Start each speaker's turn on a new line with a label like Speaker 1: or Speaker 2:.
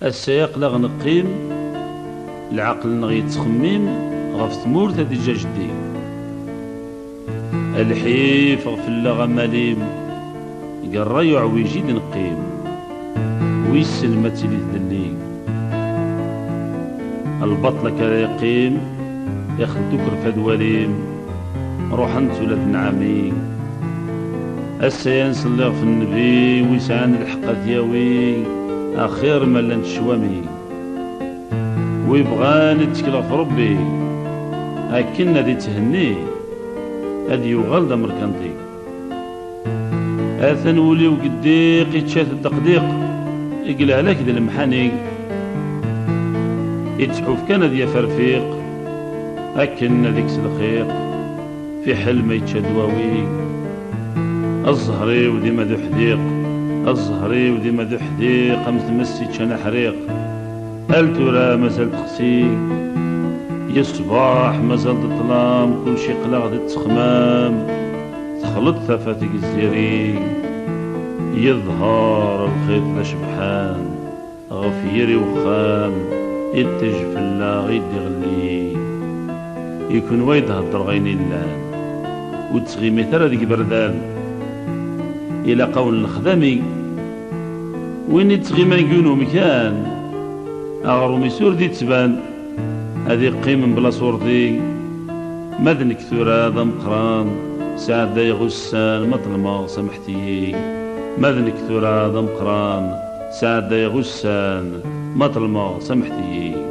Speaker 1: السياق لا غنقيم العقل نغي تخميم غف ثمور تدي جدي الحيف غف اللغة مليم قرا يعويجي نقيم ويسلمة لي تدلي البطلة كلا يقيم يخدوك رفاد وليم روح انت ولاد نعمي السيان صلي في النبي ويسعان الحق دياوي اخير ما لن تشوامي ويبغاني تكلا في ربي اكن دي تهني ادي يغال دا مركنطي اثن ولي وقديق يتشات الدقديق يقلع لك ذا المحاني يتحوف كان ذي فرفيق اكن ذيك سلخيق في حلم يتشاد واوي الزهري ودي ما ذو حديق الزهري ودي ما ذو حديق امتمسي تشانا حريق التورا مازال تخسي يا الصباح مازال تظلام كل شي قلق دي تخمام تخلط ثفاتك الزيري يظهر الخيط ذا شبحان غفيري وخام يتج في الله غيدي غلي يكون وايد هدر غيني اللان وتسغيمي ترى ديك بردان إلى قول الخدمي وين يتسغيما يقولوا مكان أغرو ميسور دي تبان هذه قيم بلا صورتي مدن كثورة ذا مقران سعد دا يغسان مطلما سمحتي مدن كثورة ذا مقران سعد دا يغسان مطلما سمحتي